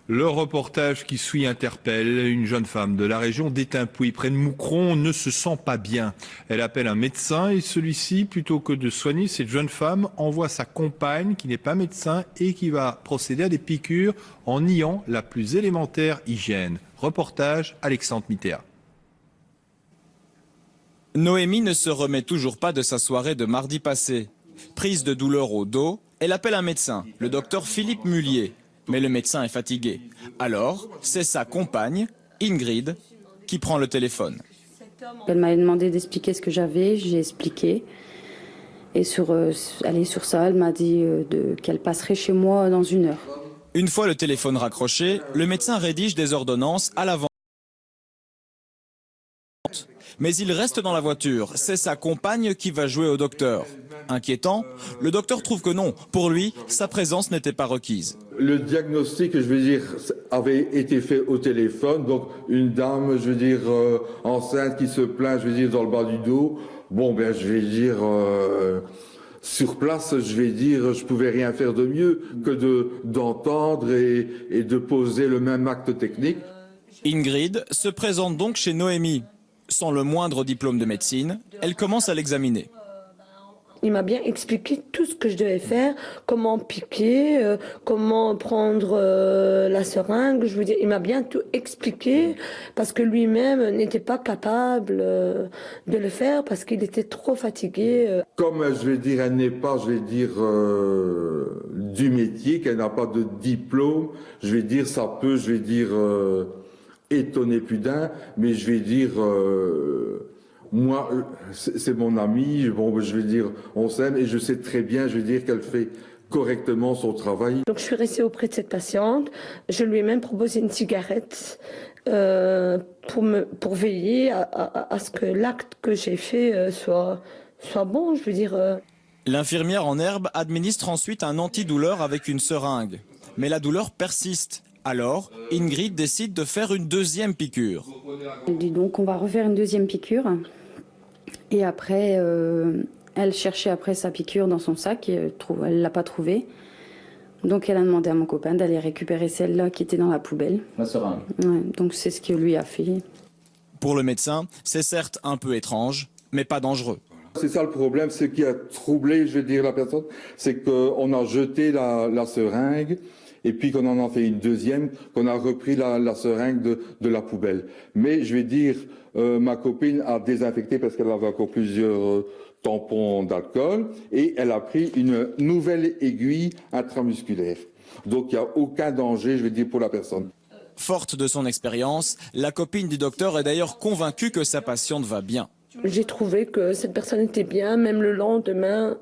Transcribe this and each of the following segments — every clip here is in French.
Le reportage qui suit interpelle. Une jeune femme de la région d'Étampouy, près de Moucron, ne se sent pas bien. Elle appelle un médecin et celui-ci, plutôt que de soigner cette jeune femme, envoie sa compagne qui n'est pas médecin et qui va procéder à des piqûres en niant la plus élémentaire hygiène. Reportage Alexandre Mittea. Noémie ne se remet toujours pas de sa soirée de mardi passé. Prise de douleur au dos, elle appelle un médecin, le docteur Philippe Mullier. Mais le médecin est fatigué. Alors, c'est sa compagne, Ingrid, qui prend le téléphone. Elle m'a demandé d'expliquer ce que j'avais, j'ai expliqué. Et sur ça, elle m'a dit qu'elle passerait chez moi dans 1 heure. Une fois le téléphone raccroché, le médecin rédige des ordonnances à l'avant. Mais il reste dans la voiture. C'est sa compagne qui va jouer au docteur. Inquiétant, le docteur trouve que non. Pour lui, sa présence n'était pas requise. Le diagnostic, avait été fait au téléphone. Donc, une dame, enceinte qui se plaint, dans le bas du dos. Bon, sur place, je pouvais rien faire de mieux que d'entendre et de poser le même acte technique. Ingrid se présente donc chez Noémie. Sans le moindre diplôme de médecine, elle commence à l'examiner. Il m'a bien expliqué tout ce que je devais faire, comment piquer, comment prendre la seringue. Il m'a bien tout expliqué parce que lui-même n'était pas capable de le faire parce qu'il était trop fatigué. Comme elle n'est pas, du métier, qu'elle n'a pas de diplôme, ça peut, étonner plus d'un, mais moi, c'est mon ami, on s'aime et je sais très bien, qu'elle fait correctement son travail. Donc je suis restée auprès de cette patiente, je lui ai même proposé une cigarette pour veiller à ce que l'acte que j'ai fait soit bon, L'infirmière en herbe administre ensuite un antidouleur avec une seringue. Mais la douleur persiste. Alors, Ingrid décide de faire une deuxième piqûre. Elle dit donc on va refaire une deuxième piqûre. Et après, elle cherchait après sa piqûre dans son sac et elle ne l'a pas trouvée. Donc elle a demandé à mon copain d'aller récupérer celle-là qui était dans la poubelle. La seringue. Ouais, donc c'est ce qu'il lui a fait. Pour le médecin, c'est certes un peu étrange, mais pas dangereux. C'est ça le problème, ce qui a troublé, la personne, c'est qu'on a jeté la seringue et puis qu'on en a fait une deuxième, qu'on a repris la seringue de la poubelle. Mais ma copine a désinfecté parce qu'elle avait encore plusieurs tampons d'alcool et elle a pris une nouvelle aiguille intramusculaire. Donc il n'y a aucun danger, pour la personne. Forte de son expérience, la copine du docteur est d'ailleurs convaincue que sa patiente va bien. J'ai trouvé que cette personne était bien, même le lendemain,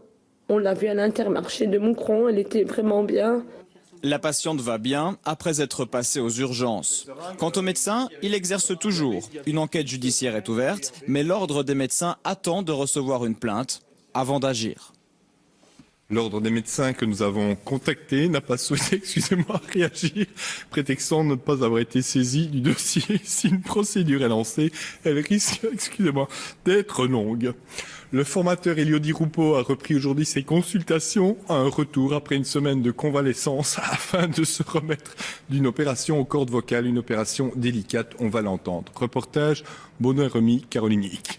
on l'a vue à l'Intermarché de Moucron, elle était vraiment bien. La patiente va bien après être passée aux urgences. Quant au médecin, il exerce toujours. Une enquête judiciaire est ouverte, mais l'ordre des médecins attend de recevoir une plainte avant d'agir. L'ordre des médecins que nous avons contacté n'a pas souhaité, réagir, prétextant ne pas avoir été saisi du dossier. Si une procédure est lancée, elle risque, d'être longue. Le formateur Elio Di Rupo a repris aujourd'hui ses consultations à un retour après une semaine de convalescence afin de se remettre d'une opération aux cordes vocales, une opération délicate, on va l'entendre. Reportage Baudouin Remy, Caroline Hic.